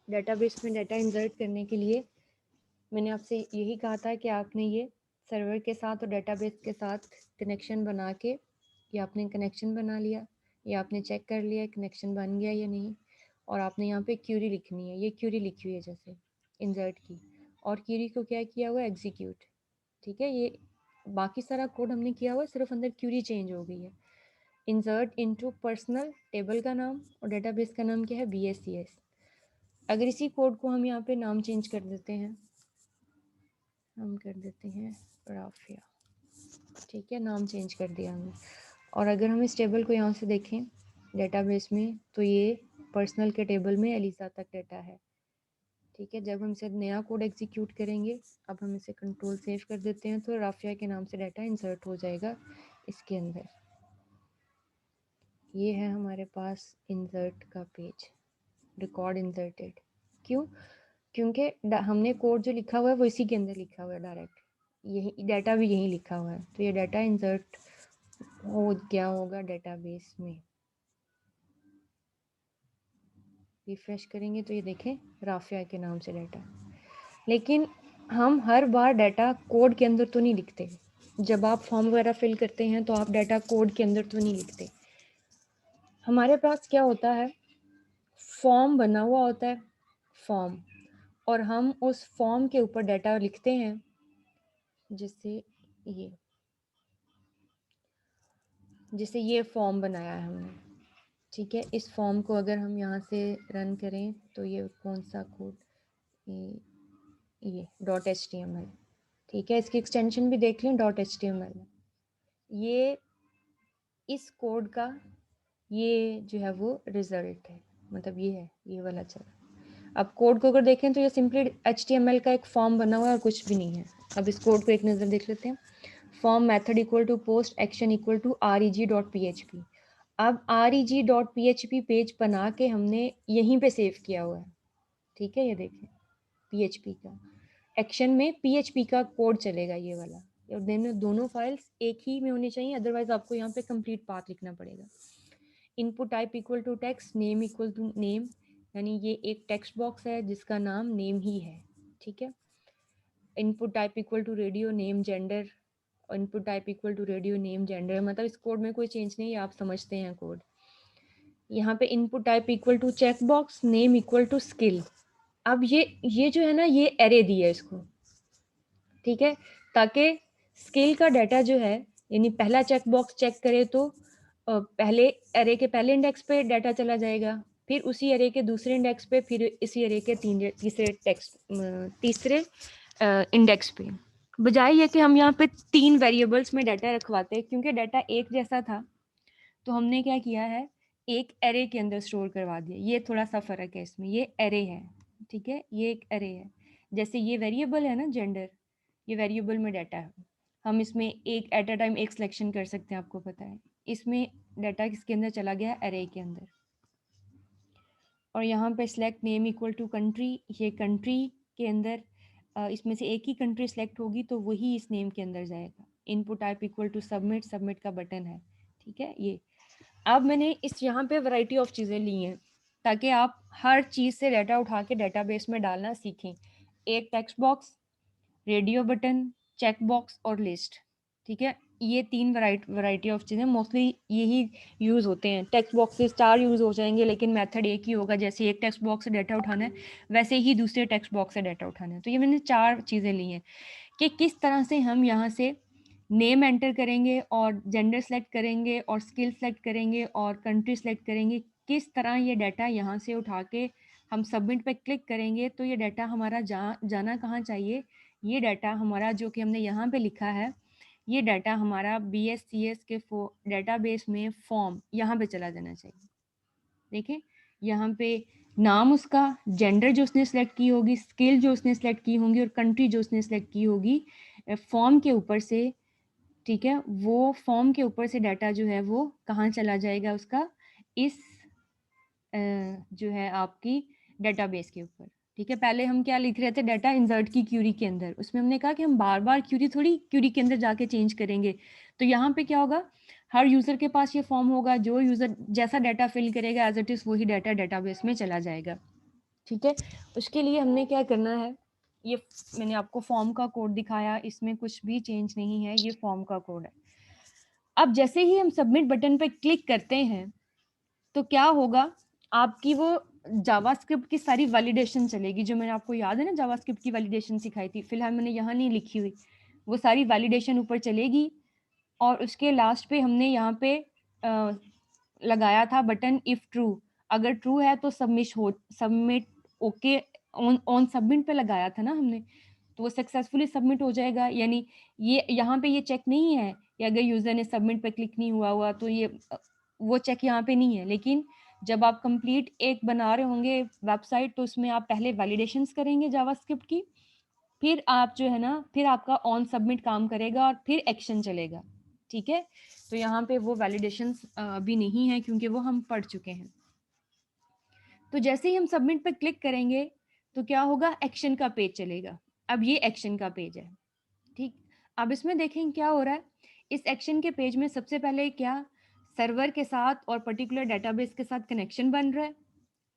Database में data insert करने के लिए मैंने आपसे यही कहा था कि आपने ये सर्वर के साथ और डेटाबेस के साथ कनेक्शन बना के, या आपने कनेक्शन बना लिया या आपने चेक कर लिया कनेक्शन बन गया या नहीं, और आपने यहाँ पे क्यूरी लिखनी है। ये क्यूरी लिखी हुई है जैसे इंसर्ट की, और क्यूरी को क्या किया हुआ है, एग्जीक्यूट। ठीक है, ये बाकी सारा कोड हमने किया हुआ है, सिर्फ अंदर क्यूरी चेंज हो गई है। इंसर्ट इनटू पर्सनल, टेबल का नाम, और डेटाबेस का नाम क्या है, BSCS। अगर इसी कोड को हम यहाँ पे नाम चेंज कर देते हैं, हम कर देते हैं राफिया। ठीक है, नाम चेंज कर दिया हमने। और अगर हम इस टेबल को यहाँ से देखें डेटाबेस में, तो ये पर्सनल के टेबल में एलिसा तक डाटा है। ठीक है, जब हम इसे नया कोड एग्जीक्यूट करेंगे, अब हम इसे कंट्रोल सेव कर देते हैं, तो राफिया के नाम से डाटा इंसर्ट हो जाएगा इसके अंदर। ये है हमारे पास इंसर्ट का पेज, रिकॉर्ड इंसर्टेड। क्यों? क्योंकि हमने कोड जो लिखा हुआ है वो इसी के अंदर लिखा हुआ है डायरेक्ट, यही डाटा भी यहीं लिखा हुआ है, तो ये डाटा इंसर्ट हो गया होगा डेटाबेस में। रिफ्रेश करेंगे तो ये देखें राफिया के नाम से डाटा। लेकिन हम हर बार डाटा कोड के अंदर तो नहीं लिखते। जब आप फॉर्म वगैरह फिल करते हैं तो आप डाटा कोड के अंदर तो नहीं लिखते। हमारे पास क्या होता है, फॉर्म बना हुआ होता है, फॉर्म, और हम उस फॉर्म के ऊपर डाटा लिखते हैं। जैसे ये फॉर्म बनाया है हमने। ठीक है, इस फॉर्म को अगर हम यहाँ से रन करें तो ये कौन सा कोड, ये .html। ठीक है, इसकी एक्सटेंशन भी देख लें, .html। ये इस कोड का ये जो है वो रिजल्ट है, मतलब ये है, ये वाला चला। अब कोड को अगर देखें तो ये सिंपली HTML का एक फॉर्म बना हुआ है और कुछ भी नहीं है। अब इस कोड को एक नज़र देख लेते हैं। Form method equal to post action equal to reg.php। अब reg.php पेज बना के हमने यहीं पे सेव किया हुआ है। ठीक है, ये देखें PHP का एक्शन में PHP का कोड चलेगा ये वाला, और दोनों फाइल्स एक ही में होनी चाहिए, अदरवाइज आपको यहाँ पे कंप्लीट पाथ लिखना पड़ेगा। Input type equal to text, name equal to name, यानी ये एक टेक्स्ट बॉक्स है जिसका नाम नेम ही है। ठीक है, input type equal to radio name gender, input type equal to radio name gender, मतलब इस कोड में कोई चेंज नहीं है, आप समझते हैं कोड। यहाँ पे input type equal to check box, name equal to skill. अब ये जो है ना, ये एरे दी है इसको। ठीक है, ताकि स्किल का डाटा जो है, यानी पहला चेक बॉक्स चेक करे तो पहले एरे के पहले इंडेक्स पे डाटा चला जाएगा, फिर उसी एरे के दूसरे इंडेक्स पे, फिर इसी एरे के तीसरे इंडेक्स पे। बजाय ये कि हम यहाँ पे 3 वेरिएबल्स में डाटा रखवाते हैं, क्योंकि डाटा एक जैसा था, तो हमने क्या किया है, एक एरे के अंदर स्टोर करवा दिया। ये थोड़ा सा फर्क है इसमें, ये एरे है। ठीक है, ये एक एरे है। जैसे ये वेरिएबल है ना जेंडर, ये वेरिएबल में डाटा है, हम इसमें एक एट अ टाइम एक सिलेक्शन कर सकते हैं, आपको पता है। इसमें डाटा किसके अंदर चला गया, एरे के अंदर। और यहाँ पे select name equal to country, ये कंट्री के अंदर इसमें से एक ही कंट्री सेलेक्ट होगी तो वही इस नेम के अंदर जाएगा। Input type equal to submit, submit का बटन है। ठीक है, ये अब मैंने इस यहाँ पे वैरायटी ऑफ चीज़ें ली हैं ताकि आप हर चीज़ से डाटा उठा के डेटाबेस में डालना सीखें। एक text box, radio button, check box और लिस्ट। ठीक है, ये 3 वैरायटी ऑफ चीज़ें मोस्टली यही यूज़ होते हैं। टेक्स्ट बॉक्स से स्टार यूज़ हो जाएंगे, लेकिन मेथड एक ही होगा। जैसे एक टेक्स्ट बॉक्स से डाटा उठाना है, वैसे ही दूसरे टेक्स्ट बॉक्स से डाटा उठाना है। तो ये मैंने 4 चीज़ें ली हैं कि किस तरह से हम यहाँ से नेम एंटर करेंगे और जेंडर सेलेक्ट करेंगे और स्किल सेलेक्ट करेंगे और कंट्री सेलेक्ट करेंगे। किस तरह ये डाटा यहाँ से उठा के हम सबमिट पे क्लिक करेंगे तो ये डाटा हमारा जाना कहाँ चाहिए, ये डाटा हमारा जो कि हमने यहाँ पे लिखा है, ये डाटा हमारा BSCS के डेटाबेस में फॉर्म यहाँ पे चला जाना चाहिए। देखिए यहाँ पे नाम उसका, जेंडर जो उसने सेलेक्ट की होगी, स्किल जो उसने सेलेक्ट की होंगी और कंट्री जो उसने सेलेक्ट की होगी फॉर्म के ऊपर से। ठीक है, वो फॉर्म के ऊपर से डाटा जो है वो कहाँ चला जाएगा उसका, इस जो है आपकी डेटाबेस के ऊपर। ठीक है, पहले हम क्या लिख रहे थे, डाटा इंसर्ट की क्यूरी के अंदर, उसमें हमने कहा कि हम बार बार क्यूरी के अंदर जाके चेंज करेंगे। तो यहाँ पे क्या होगा, हर यूज़र के पास ये फॉर्म होगा, जो यूज़र जैसा डाटा फिल करेगा एज इट इज़ वही डाटा डेटाबेस में चला जाएगा। ठीक है, उसके लिए हमने क्या करना है, ये मैंने आपको फॉर्म का कोड दिखाया, इसमें कुछ भी चेंज नहीं है, ये फॉर्म का कोड है। अब जैसे ही हम सबमिट बटन पे क्लिक करते हैं, तो क्या होगा, आपकी वो जावास्क्रिप्ट की सारी वैलिडेशन चलेगी, जो मैंने आपको याद है ना जावास्क्रिप्ट की वैलिडेशन सिखाई थी, फिलहाल मैंने यहाँ नहीं लिखी हुई, वो सारी वैलिडेशन ऊपर चलेगी। और उसके लास्ट पे हमने यहाँ पे लगाया था बटन इफ ट्रू, अगर ट्रू है तो सबमिट ओके ऑन सबमिट पे लगाया था ना हमने, तो वो सक्सेसफुली सबमिट हो जाएगा। यानी ये यहाँ पे ये चेक नहीं है कि अगर यूजर ने सबमिट पे क्लिक नहीं हुआ तो ये वो चेक यहाँ पे नहीं है। लेकिन जब आप कंप्लीट एक बना रहे होंगे वेबसाइट, तो उसमें आप पहले वैलिडेशंस करेंगे जावास्क्रिप्ट की, फिर आप जो है ना, फिर आपका ऑन सबमिट काम करेगा और फिर एक्शन चलेगा। ठीक है, तो यहाँ पे वो वैलिडेशंस अभी नहीं है, क्योंकि वो हम पढ़ चुके हैं। तो जैसे ही हम सबमिट पे क्लिक करेंगे, तो क्या होगा, एक्शन का पेज चलेगा। अब ये एक्शन का पेज है। ठीक, अब इसमें देखें क्या हो रहा है। इस एक्शन के पेज में सबसे पहले क्या, सर्वर के साथ और पर्टिकुलर डेटाबेस के साथ कनेक्शन बन रहा है।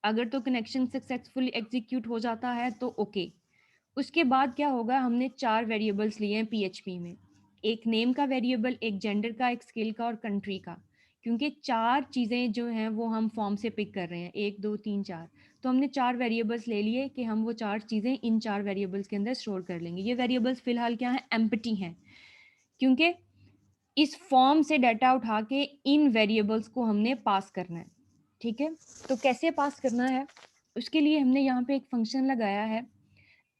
अगर तो कनेक्शन सक्सेसफुली एग्जीक्यूट हो जाता है तो ओके। उसके बाद क्या होगा, हमने 4 वेरिएबल्स लिए हैं पीएचपी में, एक नेम का वेरिएबल, एक जेंडर का, एक स्किल का और कंट्री का, क्योंकि 4 चीज़ें जो हैं वो हम फॉर्म से पिक कर रहे हैं, 1 2 3 4। तो हमने 4 वेरिएबल्स ले लिए कि हम वो 4 चीज़ें इन 4 वेरिएबल्स के अंदर स्टोर कर लेंगे। ये वेरिएबल्स फिलहाल क्या है, एम्प्टी हैं, क्योंकि इस फॉर्म से डाटा उठा के इन वेरिएबल्स को हमने पास करना है। ठीक है, तो कैसे पास करना है, उसके लिए हमने यहाँ पे एक फंक्शन लगाया है,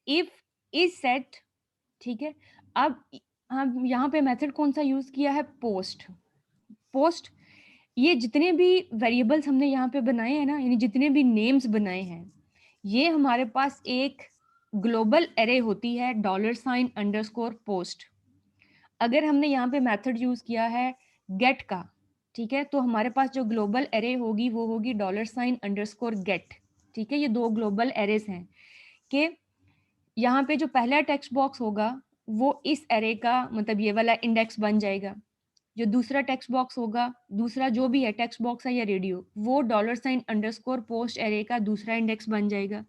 इफ इज सेट। ठीक है, अब हम यहाँ पे मेथड कौन सा यूज किया है, पोस्ट। पोस्ट, ये जितने भी वेरिएबल्स हमने यहाँ पे बनाए हैं ना, यानी जितने भी नेम्स बनाए हैं, ये हमारे पास एक ग्लोबल एरे होती है $_पोस्ट। अगर हमने यहाँ पे मेथड यूज किया है गेट का, ठीक है, तो हमारे पास जो ग्लोबल एरे होगी वो होगी $_गेट। ठीक है, ये 2 ग्लोबल एरेज हैं कि यहाँ पे जो पहला टेक्स्ट बॉक्स होगा वो इस एरे का मतलब ये वाला इंडेक्स बन जाएगा। जो दूसरा टेक्स्ट बॉक्स होगा, दूसरा जो भी है टेक्स्ट बॉक्स है या रेडियो, वो $_पोस्ट एरे का दूसरा इंडेक्स बन जाएगा।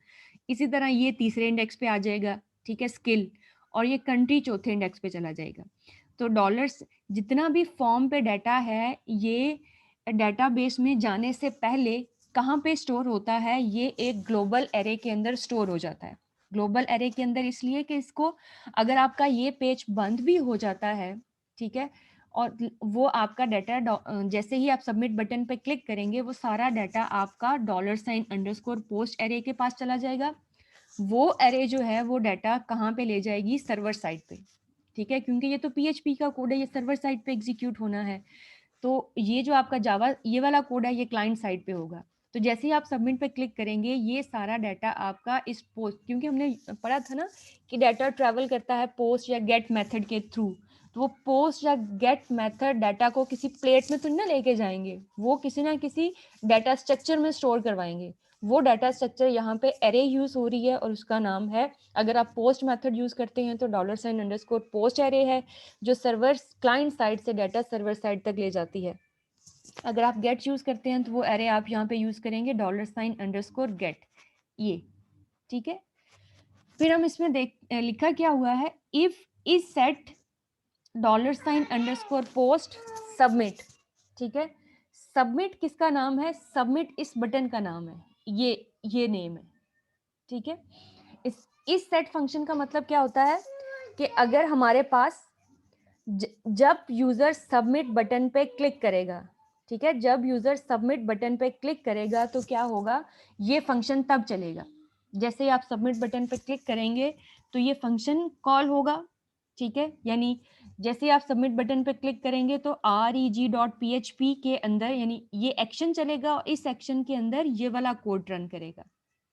इसी तरह ये तीसरे इंडेक्स पे आ जाएगा, ठीक है, स्किल, और ये कंट्री चौथे इंडेक्स पे चला जाएगा। तो डॉलर्स जितना भी फॉर्म पे डाटा है, ये डेटाबेस में जाने से पहले कहाँ पे स्टोर होता है, ये एक ग्लोबल एरे के अंदर स्टोर हो जाता है। ग्लोबल एरे के अंदर इसलिए कि इसको, अगर आपका ये पेज बंद भी हो जाता है, ठीक है, और वो आपका डाटा जैसे ही आप सबमिट बटन पे क्लिक करेंगे, वो सारा डाटा आपका $_पोस्ट एरे के पास चला जाएगा। वो एरे जो है वो डाटा कहाँ पे ले जाएगी, सर्वर साइड पे। ठीक है, क्योंकि ये तो पीएचपी का कोड है, ये सर्वर साइड पे एग्जीक्यूट होना है। तो ये जो आपका जावा ये वाला कोड है, ये क्लाइंट साइड पे होगा। तो जैसे ही आप सबमिट पे क्लिक करेंगे, ये सारा डाटा आपका इस पोस्ट, क्योंकि हमने पढ़ा था ना कि डाटा ट्रैवल करता है पोस्ट या गेट मेथड के थ्रू, तो वो पोस्ट या गेट मेथड डाटा को किसी प्लेट में तो ना लेके जाएंगे, वो किसी ना किसी डाटा स्ट्रक्चर में स्टोर करवाएंगे। वो डाटा स्ट्रक्चर यहाँ पे एरे यूज हो रही है और उसका नाम है, अगर आप पोस्ट मेथड यूज करते हैं तो $_पोस्ट एरे है, जो सर्वर क्लाइंट साइड से डाटा सर्वर साइड तक ले जाती है। अगर आप गेट यूज करते हैं तो वो एरे आप यहाँ पे यूज करेंगे $_गेट, ये। ठीक है, फिर हम इसमें लिखा क्या हुआ है, if is set $_post submit. ठीक है, सबमिट किसका नाम है, सबमिट इस बटन का नाम है, ये नेम है। ठीक है, इस सेट फंक्शन का मतलब क्या होता है कि अगर हमारे पास जब यूजर सबमिट बटन पे क्लिक करेगा, ठीक है, जब यूजर सबमिट बटन पे क्लिक करेगा तो क्या होगा, ये फंक्शन तब चलेगा। जैसे आप सबमिट बटन पे क्लिक करेंगे तो ये फंक्शन कॉल होगा। ठीक है, यानी जैसे आप सबमिट बटन पे क्लिक करेंगे तो reg.php के अंदर, यानी ये एक्शन चलेगा और इस एक्शन के अंदर ये वाला कोड रन करेगा।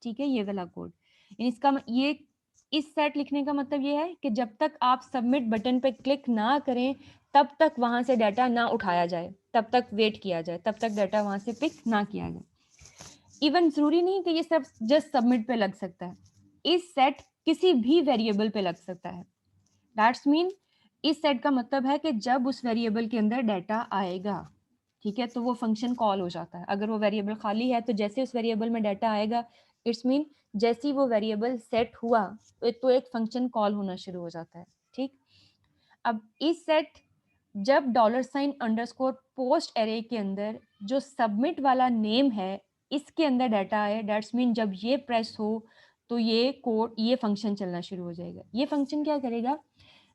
ठीक है, ये वाला कोड, इसका ये इस सेट लिखने का मतलब ये है कि जब तक आप सबमिट बटन पे क्लिक ना करें, तब तक वहां से डाटा ना उठाया जाए, तब तक वेट किया जाए, तब तक डाटा वहां से पिक ना किया जाए। इवन जरूरी नहीं कि ये सब जस्ट सबमिट पे लग सकता है, इस सेट किसी भी वेरिएबल पे लग सकता है। दैट्स मीन इस सेट का मतलब है कि जब उस वेरिएबल के अंदर डाटा आएगा, ठीक है, तो वो फंक्शन कॉल हो जाता है। अगर वो वेरिएबल खाली है तो जैसे उस वेरिएबल में डाटा आएगा, इट्स मीन जैसे ही वो वेरिएबल सेट हुआ तो एक फंक्शन कॉल होना शुरू हो जाता है। ठीक, अब इस सेट जब dollar sign underscore post array के अंदर जो सबमिट वाला नेम है इसके अंदर डाटा है, दैट्स मीन जब ये प्रेस हो तो ये कोड, ये फंक्शन चलना शुरू हो जाएगा। ये फंक्शन क्या करेगा,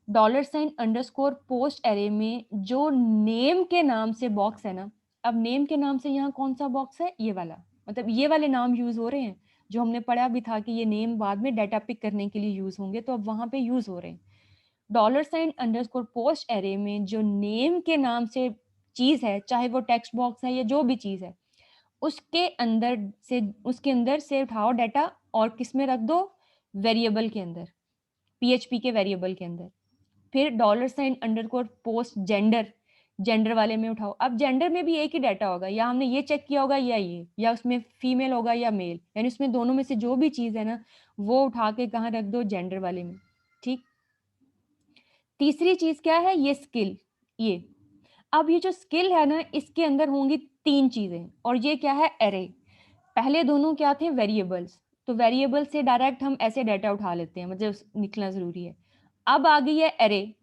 dollar sign underscore post array में जो नेम के नाम से बॉक्स है ना, अब नेम के नाम से यहाँ कौन सा बॉक्स है, ये वाला, मतलब ये वाले नाम यूज हो रहे हैं जो हमने पढ़ा भी था कि ये नेम बाद में डाटा पिक करने के लिए यूज होंगे, तो अब वहां पे यूज हो रहे हैं। Dollar sign underscore post array में जो नेम के नाम से चीज है, चाहे वो टेक्स्ट बॉक्स है या जो भी चीज है, उसके अंदर से उठाओ डाटा और किस में रख दो, वेरिएबल के अंदर, पीएचपी के वेरिएबल के अंदर। फिर dollar sign underscore post gender, gender वाले में उठाओ। अब जेंडर में भी एक ही डाटा होगा, या हमने ये चेक किया होगा या ये, या उसमें फीमेल होगा या मेल, यानी उसमें दोनों में से जो भी चीज है ना वो उठा के कहाँ रख दो, जेंडर वाले में। ठीक, तीसरी चीज क्या है, ये स्किल। ये अब ये जो स्किल है ना इसके अंदर होंगी तीन चीजें, और ये क्या है, एरे। पहले दोनों क्या थे, वेरिएबल्स, तो वेरिएबल से डायरेक्ट हम ऐसे डाटा उठा लेते हैं, मतलब निकलना जरूरी है। अब आ गई है एरे,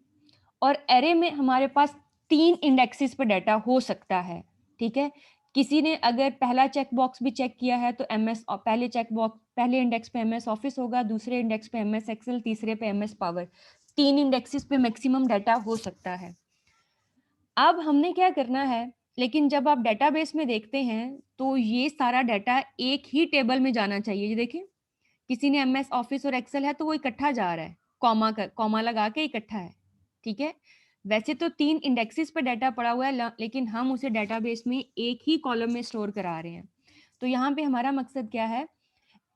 और एरे में हमारे पास 3 इंडेक्सेस पर डाटा हो सकता है। ठीक है, किसी ने अगर पहला चेक बॉक्स भी चेक किया है तो एमएस, पहले चेक बॉक्स, पहले इंडेक्स पे एमएस ऑफिस होगा, दूसरे इंडेक्स पे एमएस एक्सेल, तीसरे पे एमएस पावर। 3 इंडेक्सेस पे मैक्सिमम डाटा हो सकता है। अब हमने क्या करना है, लेकिन जब आप डेटाबेस में देखते हैं तो ये सारा डाटा एक ही टेबल में जाना चाहिए। ये देखिए, किसी ने एमएस ऑफिस और एक्सेल है तो वो इकट्ठा जा रहा है, कॉमा लगा के इकट्ठा है। ठीक है, वैसे तो 3 इंडेक्सेस पे डाटा पड़ा हुआ है, लेकिन हम उसे डेटाबेस में एक ही कॉलम में स्टोर करा रहे हैं। तो यहाँ पे हमारा मकसद क्या है,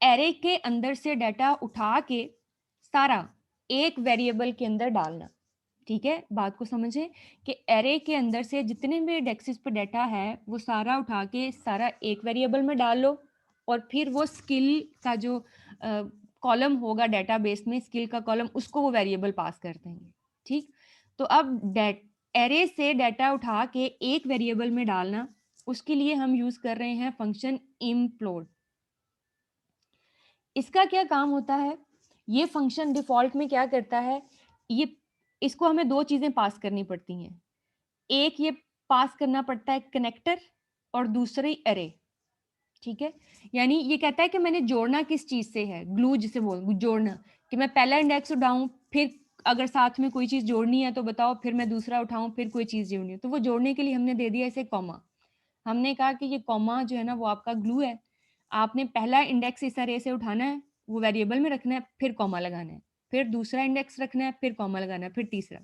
एरे के अंदर से डाटा उठा के सारा एक वेरिएबल के अंदर डालना। ठीक है, बात को समझे कि एरे के अंदर से जितने भी इंडेक्सेस पे डाटा है वो सारा उठा के सारा एक वेरिएबल में डाल लो, और फिर वो स्किल का जो कॉलम होगा डेटाबेस में, स्किल का कॉलम, उसको वो वेरिएबल पास कर देंगे। ठीक, तो अब एरे से डाटा उठा के एक वेरिएबल में डालना, उसके लिए हम यूज कर रहे हैं फंक्शन इम्प्लोड। इसका क्या काम होता है, ये फंक्शन डिफॉल्ट में क्या करता है, ये, इसको हमें दो चीजें पास करनी पड़ती हैं। एक ये पास करना पड़ता है कनेक्टर, और दूसरी एरे। ठीक है, यानी ये कहता है कि मैंने जोड़ना किस चीज से है, ग्लू जिसे बोल, जोड़ना, कि मैं पहला इंडेक्स उठाऊं, फिर अगर साथ में कोई चीज जोड़नी है तो बताओ, फिर मैं दूसरा उठाऊं, फिर कोई चीज जोड़नी है, तो वो जोड़ने के लिए हमने दे दिया इसे कॉमा। हमने कहा कि ये कॉमा जो है ना वो आपका ग्लू है, आपने पहला इंडेक्स इस अरे से उठाना है, वो वेरिएबल में रखना है, फिर कॉमा लगाना है, फिर दूसरा इंडेक्स रखना है, फिर कॉमा लगाना है, फिर तीसरा।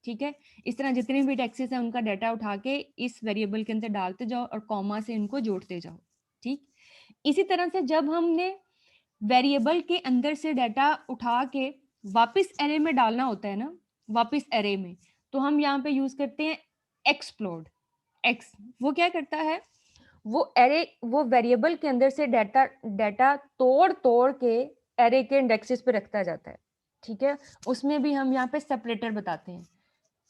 ठीक है, इस तरह जितने भी इंडेक्सेस हैं उनका डाटा उठा के इस वेरिएबल के अंदर डालते जाओ और कॉमा से इनको जोड़ते जाओ। ठीक, इसी तरह से जब हमने वेरिएबल के अंदर से डाटा उठा के वापस एरे में डालना होता है ना, वापस एरे में, तो हम यहाँ पे यूज करते हैं एक्सप्लोड। एक्स वो क्या करता है, वो एरे, वो वेरिएबल के अंदर से डाटा डाटा तोड़ तोड़ के एरे के इंडेक्सेस पे रखता जाता है। ठीक है, उसमें भी हम यहाँ पे सेपरेटर बताते हैं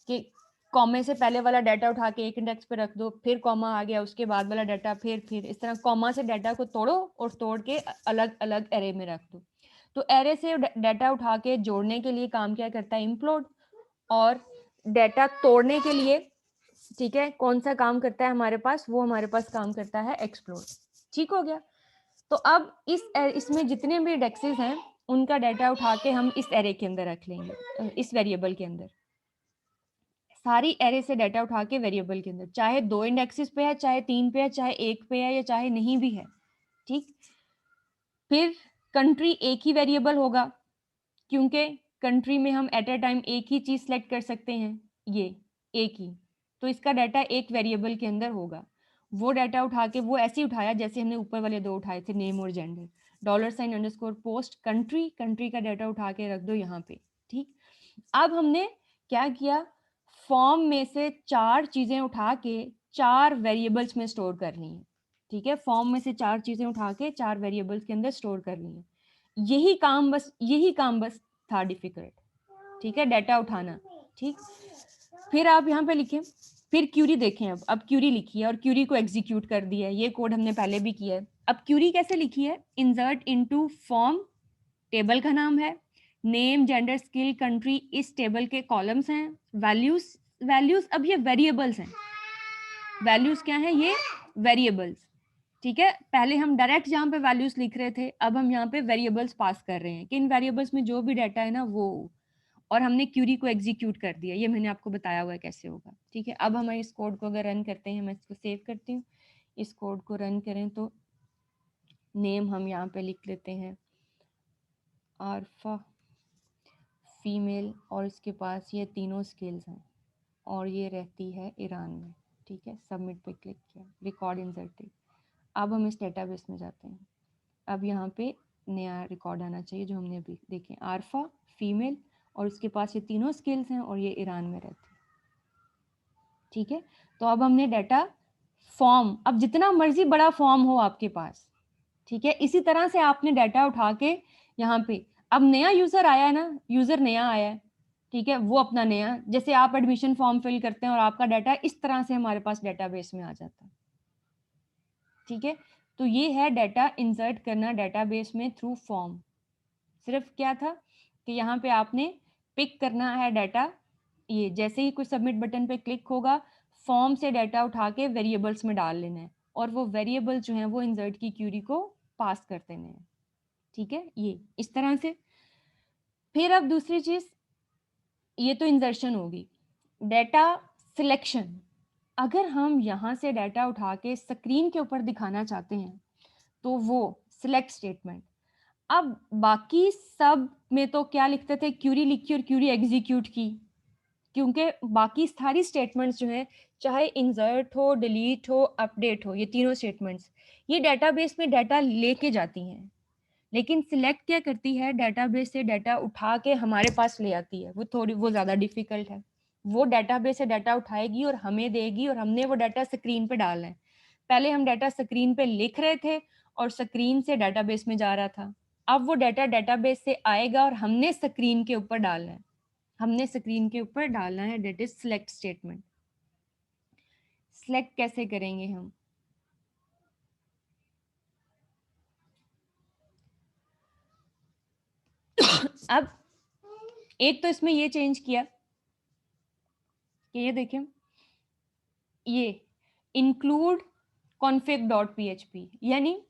कि कॉमे से पहले वाला डाटा उठा के एक इंडेक्स पे रख दो, फिर कॉमा आ गया उसके बाद वाला डाटा, फिर इस तरह कॉमा से डाटा को तोड़ो और तोड़ के अलग अलग एरे में रख दो। तो एरे से डाटा उठा के जोड़ने के लिए काम क्या करता है, इम्प्लोड, और डाटा तोड़ने के लिए, ठीक है, कौन सा काम करता है हमारे पास, वो हमारे पास काम करता है एक्सप्लोर। ठीक हो गया, तो अब इसमें जितने भी इंडेक्सेस हैं उनका डाटा उठा के हम इस एरे के अंदर रख लेंगे, इस वेरिएबल के अंदर, सारी एरे से डाटा उठा के वेरिएबल के अंदर, चाहे 2 इंडेक्सेस पे है, चाहे 3 पे है, चाहे 1 पे है, या चाहे नहीं भी है। ठीक, फिर कंट्री एक ही वेरिएबल होगा, क्योंकि कंट्री में हम एट अ टाइम एक ही चीज सेलेक्ट कर सकते हैं, ये एक ही, तो इसका डाटा एक वेरिएबल के अंदर होगा। वो डाटा उठा के वो ऐसे ही उठाया जैसे हमने ऊपर वाले दो उठाए थे, नेम और gender. Dollar sign underscore post country, country का डाटा उठा के रख दो यहाँ पे। ठीक, अब हमने क्या किया, फॉर्म में से 4 चीजें उठा के 4 वेरिएबल्स में स्टोर कर ली है। ठीक है, फॉर्म में से 4 चीजें उठा के 4 वेरिएबल्स के अंदर स्टोर कर ली है। यही काम बस था डिफिकल्ट। ठीक है, डाटा उठाना। ठीक, फिर आप यहाँ पे लिखें, फिर क्यूरी देखें, अब क्यूरी लिखी है और क्यूरी को एग्जीक्यूट कर दिया है, ये कोड हमने पहले भी किया है। अब क्यूरी कैसे लिखी है, इंसर्ट इनटू फॉर्म, टेबल का नाम है, नेम जेंडर स्किल कंट्री इस टेबल के कॉलम्स हैं, वैल्यूज, वैल्यूज अब ये वेरिएबल्स हैं, वैल्यूज क्या है, ये वेरिएबल्स, ठीक है। पहले हम डायरेक्ट जहाँ पे वैल्यूज लिख रहे थे, अब हम यहाँ पे वेरिएबल्स पास कर रहे हैं कि इन वेरिएबल्स में जो भी डाटा है ना वो, और हमने क्यूरी को एग्जीक्यूट कर दिया, ये मैंने आपको बताया हुआ है कैसे होगा, ठीक है। अब हम इस कोड को अगर रन करते हैं, मैं इसको सेव करती हूँ, इस कोड को रन करें तो नेम हम यहाँ पे लिख लेते हैं आल्फा फीमेल, और इसके पास ये तीनों स्किल्स हैं, और ये रहती है ईरान में, ठीक है। सबमिट पे क्लिक किया, रिकॉर्ड इंसर्टेड। अब हम इस डेटाबेस में जाते हैं, अब यहाँ पे नया रिकॉर्ड आना चाहिए जो हमने अभी देखे, आल्फा फीमेल, और उसके पास ये तीनों स्किल्स हैं, और ये ईरान में रहती है, ठीक है। तो अब हमने डाटा फॉर्म, अब जितना मर्जी बड़ा फॉर्म हो आपके पास, ठीक है, इसी तरह से आपने डाटा उठा के यहाँ पे, अब नया यूजर आया है ना, यूजर नया आया है, ठीक है, वो अपना नया, जैसे आप एडमिशन फॉर्म फिल करते हैं और आपका डाटा इस तरह से हमारे पास डेटाबेस में आ जाता है, ठीक है। तो ये है डाटा इंसर्ट करना डेटाबेस में थ्रू फॉर्म। सिर्फ क्या था कि यहाँ पे आपने पिक करना है डाटा, ये जैसे ही कोई सबमिट बटन पे क्लिक होगा, फॉर्म से डाटा उठा के वेरिएबल्स में डाल लेना है, और वो वेरिएबल जो है वो इंसर्ट की क्यूरी को पास कर देने हैं, ठीक है, ये इस तरह से। फिर अब दूसरी चीज, ये तो इंसर्शन होगी, डाटा सिलेक्शन। अगर हम यहाँ से डाटा उठा के स्क्रीन के ऊपर दिखाना चाहते हैं तो वो सिलेक्ट स्टेटमेंट, अब बाकी सब में तो क्या लिखते थे, क्यूरी लिखी और क्यूरी एग्जीक्यूट की, क्योंकि बाकी सारी स्टेटमेंट्स जो है, चाहे इंसर्ट हो, डिलीट हो, अपडेट हो, ये तीनों स्टेटमेंट्स ये डेटाबेस में डाटा लेके जाती हैं, लेकिन सिलेक्ट क्या करती है, डेटाबेस से डाटा उठा के हमारे पास ले आती है, वो ज़्यादा डिफिकल्ट है। वो डेटाबेस से डाटा उठाएगी और हमें देगी, और हमने वो डाटा स्क्रीन पे डालना है। पहले हम डाटा स्क्रीन पे लिख रहे थे और स्क्रीन से डेटाबेस में जा रहा था, अब वो डाटा डेटाबेस से आएगा और हमने स्क्रीन के ऊपर डालना है, हमने स्क्रीन के ऊपर डालना है, that is select statement. Select कैसे करेंगे हम, अब एक तो इसमें ये चेंज किया कि ये देखें, ये इंक्लूड config.php, यानी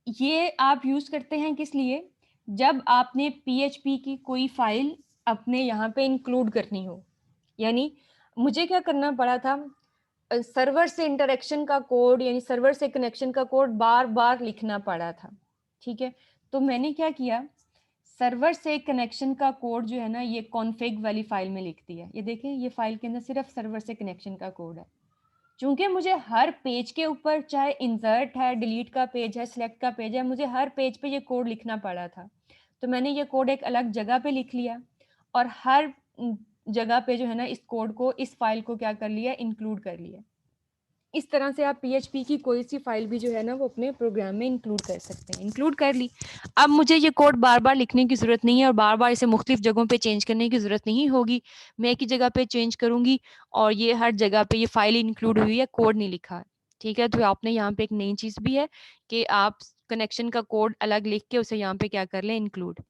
ये आप यूज करते हैं किस लिए, जब आपने PHP की कोई फाइल अपने यहाँ पे इंक्लूड करनी हो। यानी मुझे क्या करना पड़ा था, सर्वर से इंटरेक्शन का कोड, यानी सर्वर से कनेक्शन का कोड बार बार लिखना पड़ा था, ठीक है। तो मैंने क्या किया, सर्वर से कनेक्शन का कोड जो है ना, ये कॉन्फ़िग वाली फाइल में लिख दिया। ये देखें, ये फाइल के अंदर सिर्फ सर्वर से कनेक्शन का कोड है। चूंकि मुझे हर पेज के ऊपर, चाहे इंसर्ट है, डिलीट का पेज है, सिलेक्ट का पेज है, मुझे हर पेज पे ये कोड लिखना पड़ा था, तो मैंने ये कोड एक अलग जगह पे लिख लिया, और हर जगह पे जो है ना, इस कोड को, इस फाइल को क्या कर लिया, इंक्लूड कर लिया। इस तरह से आप PHP की कोई सी फाइल भी जो है ना वो अपने प्रोग्राम में इंक्लूड कर सकते हैं। इंक्लूड कर ली, अब मुझे ये कोड बार बार लिखने की ज़रूरत नहीं है, और बार बार इसे मुख्तलिफ जगहों पे चेंज करने की ज़रूरत नहीं होगी। मैं एक ही जगह पे चेंज करूँगी, और ये हर जगह पे ये फाइल इंक्लूड हुई है, कोड नहीं लिखा है, ठीक है। तो आपने यहाँ पे एक नई चीज़ भी है कि आप कनेक्शन का कोड अलग लिख के उसे यहाँ पे क्या कर लें, इंक्लूड।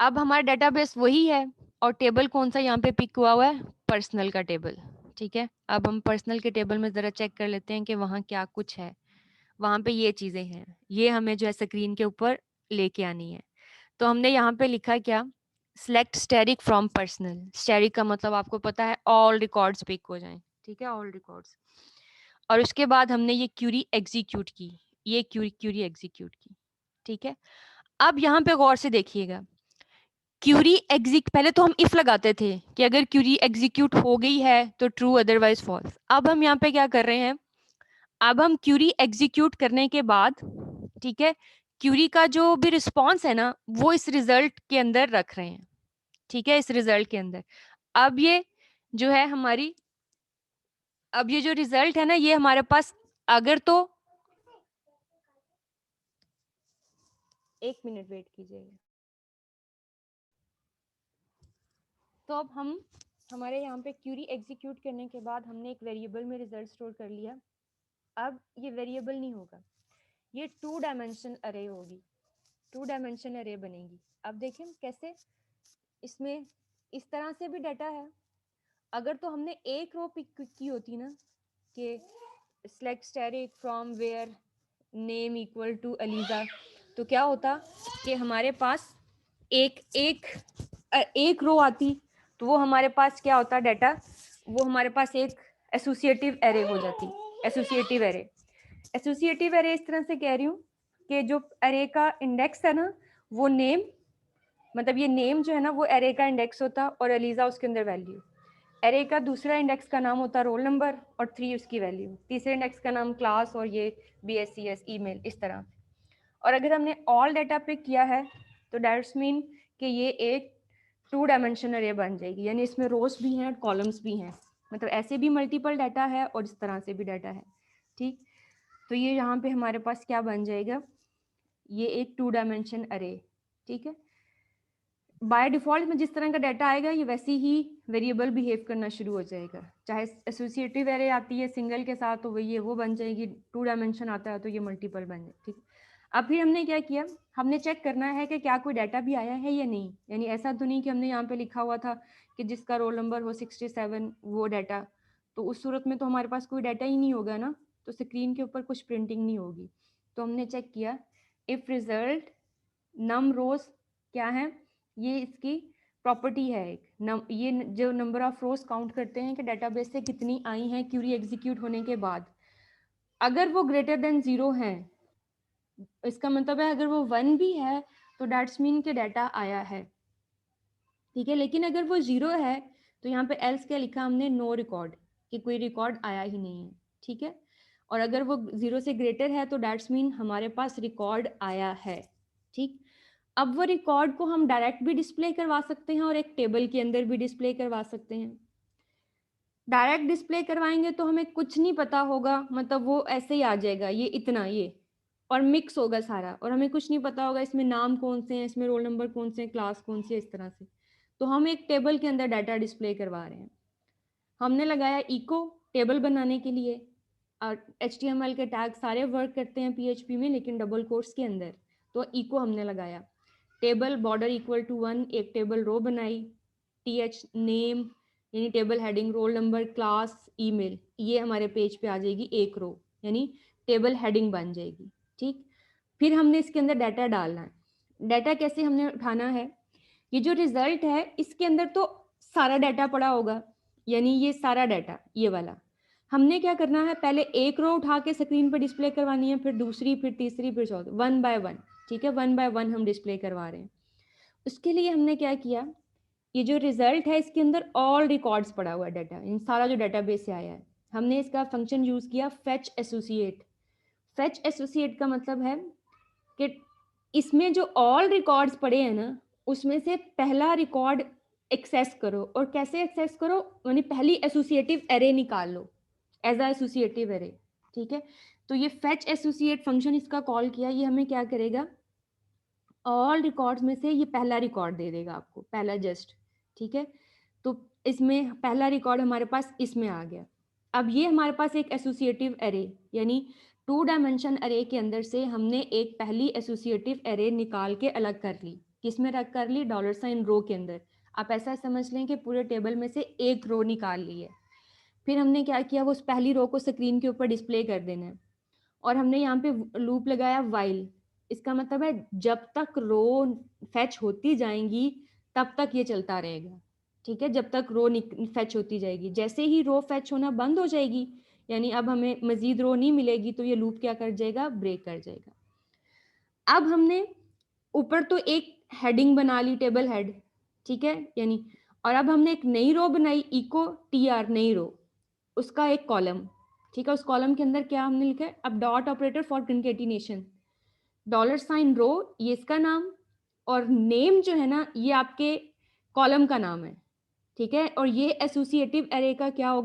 अब हमारा डेटाबेस वही है, और टेबल कौन सा यहाँ पे पिक हुआ हुआ है, पर्सनल का टेबल, ठीक है। अब हम पर्सनल के टेबल में ज़रा चेक कर लेते हैं कि वहाँ क्या कुछ है। वहाँ पे ये चीज़ें हैं, ये हमें जो है स्क्रीन के ऊपर लेके आनी है। तो हमने यहाँ पे लिखा क्या, select static from personal. Static का मतलब आपको पता है ऑल रिकॉर्ड्स पिक हो जाएं, ठीक है, ऑल रिकॉर्ड्स। और उसके बाद हमने ये क्यूरी एग्जीक्यूट की, ये क्यूरी एग्जीक्यूट की, ठीक है। अब यहाँ पे गौर से देखिएगा, क्यूरी एग्जिक, पहले तो हम इफ लगाते थे कि अगर क्यूरी एग्जीक्यूट हो गई है तो ट्रू, अदरवाइज फॉल्स। अब हम यहाँ पे क्या कर रहे हैं, अब हम क्यूरी एग्जीक्यूट करने के बाद, ठीक है, क्यूरी का जो भी रिस्पॉन्स है ना वो इस रिजल्ट के अंदर रख रहे हैं, ठीक है, इस रिजल्ट के अंदर। अब ये जो है हमारी, अब ये जो रिजल्ट है ना, ये हमारे पास, अगर तो 1 मिनट वेट कीजिएगा। तो अब हम, हमारे यहाँ पे क्यूरी एग्जीक्यूट करने के बाद हमने एक वेरिएबल में रिजल्ट स्टोर कर लिया, अब ये वेरिएबल नहीं होगा, ये 2 डायमेंशन अरे होगी, 2 डायमेंशन अरे बनेगी। अब देखें कैसे, इसमें इस तरह से भी डाटा है। अगर तो हमने एक रो पिक की होती ना कि select static from where name equal to Aliza, तो क्या होता कि हमारे पास एक एक एक रो आती, तो वो हमारे पास क्या होता डाटा, वो हमारे पास एक एसोसिएटिव एरे हो जाती। एसोसिएटिव एरे, एसोसिएटिव एरे इस तरह से कह रही हूँ कि जो एरे का इंडेक्स है ना, वो नेम, मतलब ये नेम जो है ना वो एरे का इंडेक्स होता और एलिजा उसके अंदर वैल्यू। एरे का दूसरा इंडेक्स का नाम होता रोल नंबर और 3 उसकी वैल्यू। तीसरे इंडेक्स का नाम क्लास और ये BSCS ईमेल, इस तरह। और अगर हमने ऑल डाटा पिक किया है तो दैट्स मीन कि ये एक 2 डायमेंशनल एरे बन जाएगी, यानी इसमें रोज भी हैं और कॉलम्स भी हैं, मतलब ऐसे भी मल्टीपल डाटा है और इस तरह से भी डाटा है। ठीक, तो ये यहाँ पे हमारे पास क्या बन जाएगा, ये एक 2 डायमेंशन अरे। ठीक है, बाय डिफॉल्ट में जिस तरह का डाटा आएगा ये वैसे ही वेरिएबल बिहेव करना शुरू हो जाएगा। चाहे एसोसिएटिव एरे आती है सिंगल के साथ तो वही वो बन जाएगी, 2 डायमेंशन आता है तो ये मल्टीपल बन जाए। ठीक, अब फिर हमने क्या किया, हमने चेक करना है कि क्या कोई डाटा भी आया है या नहीं। यानी ऐसा तो नहीं कि हमने यहाँ पे लिखा हुआ था कि जिसका रोल नंबर हो 67 वो डाटा, तो उस सूरत में तो हमारे पास कोई डाटा ही नहीं होगा ना, तो स्क्रीन के ऊपर कुछ प्रिंटिंग नहीं होगी। तो हमने चेक किया इफ रिजल्ट नम रोज क्या है, ये इसकी प्रॉपर्टी है एक ये जो नंबर ऑफ रोज काउंट करते हैं कि डेटाबेस से कितनी आई हैं क्यूरी एग्जीक्यूट होने के बाद, अगर वो ग्रेटर देन 0 है, इसका मतलब है अगर वो 1 भी है तो दैट्स मीन के डाटा आया है। ठीक है, लेकिन अगर वो 0 है तो यहाँ पे एल्स क्या लिखा हमने, नो रिकॉर्ड, कि कोई रिकॉर्ड आया ही नहीं है। ठीक है, और अगर वो 0 से ग्रेटर है तो दैट्स मीन हमारे पास रिकॉर्ड आया है। ठीक, अब वो रिकॉर्ड को हम डायरेक्ट भी डिस्प्ले करवा सकते हैं और एक टेबल के अंदर भी डिस्प्ले करवा सकते हैं। डायरेक्ट डिस्प्ले करवाएंगे तो हमें कुछ नहीं पता होगा, मतलब वो ऐसे ही आ जाएगा ये इतना ये, और मिक्स होगा सारा और हमें कुछ नहीं पता होगा इसमें नाम कौन से हैं, इसमें रोल नंबर कौन से हैं, क्लास कौन सी है, इस तरह से। तो हम एक टेबल के अंदर डाटा डिस्प्ले करवा रहे हैं। हमने लगाया इको टेबल बनाने के लिए, और HTML के टैग सारे वर्क करते हैं PHP में लेकिन डबल कोट्स के अंदर, तो इको हमने लगाया। टेबल बॉर्डर इक्वल टू 1, एक टेबल रो बनाई, TH नेम यानी table heading, roll number, class, email, ये हमारे पेज पे आ जाएगी एक रो, यानी टेबल हेडिंग बन जाएगी। ठीक, फिर हमने इसके अंदर डाटा डालना है। डाटा कैसे हमने उठाना है, ये जो रिजल्ट है इसके अंदर तो सारा डाटा पड़ा होगा, यानी ये सारा डाटा ये वाला हमने क्या करना है, पहले एक रो उठा के स्क्रीन पर डिस्प्ले करवानी है, फिर दूसरी, फिर तीसरी, फिर चौथी, 1 बाय 1। ठीक है, 1 बाय 1 हम डिस्प्ले करवा रहे हैं। उसके लिए हमने क्या किया, ये जो रिजल्ट है इसके अंदर ऑल रिकॉर्ड्स पड़ा हुआ है डाटा, इन सारा जो डाटाबेस से आया है, हमने इसका फंक्शन यूज किया फेच एसोसिएट। फेच एसोसिएट का मतलब है कि इसमें जो ऑल रिकॉर्ड्स पड़े हैं ना, उसमें से पहला रिकॉर्ड एक्सेस करो। और कैसे एक्सेस करो, यानी पहली एसोसिएटिव एरे निकाल लो एज अ एसोसिएटिव एरे। ठीक है, तो ये फेच एसोसिएट फंक्शन इसका कॉल किया, ये हमें क्या करेगा, ऑल रिकॉर्ड्स में से ये पहला रिकॉर्ड दे देगा आपको, पहला जस्ट। ठीक है, तो इसमें पहला रिकॉर्ड हमारे पास इसमें आ गया। अब ये हमारे पास एक एसोसिएटिव एरे, यानी 2 डायमेंशन एरे के अंदर से हमने एक पहली एसोसिएटिव एरे निकाल के अलग कर ली। किसमें रख कर ली, $साइन रो के अंदर। आप ऐसा समझ लें कि पूरे टेबल में से एक रो निकाल ली है। फिर हमने क्या किया, वो उस पहली रो को स्क्रीन के ऊपर डिस्प्ले कर देना है, और हमने यहाँ पे लूप लगाया वाइल। इसका मतलब है जब तक रो फैच होती जाएंगी तब तक ये चलता रहेगा। ठीक है, जब तक रो फैच होती जाएगी, जैसे ही रो फैच होना बंद हो जाएगी, यानी अब हमें मजीद रो नहीं मिलेगी, तो ये लूप क्या कर जाएगा, ब्रेक कर जाएगा। अब हमने ऊपर तो एक हेडिंग बना ली, टेबल हेड। ठीक है, यानी और अब हमने एक नई रो बनाई, इको TR नई रो, उसका एक कॉलम। ठीक है, उस कॉलम के अंदर क्या हमने लिखा है, अब डॉट ऑपरेटर फॉर कंकेटिनेशन, $साइन रो ये इसका नाम, और नेम जो है ना ये आपके कॉलम का नाम है। ठीक है, और ये एसोसिएटिव एरे का क्या होगा,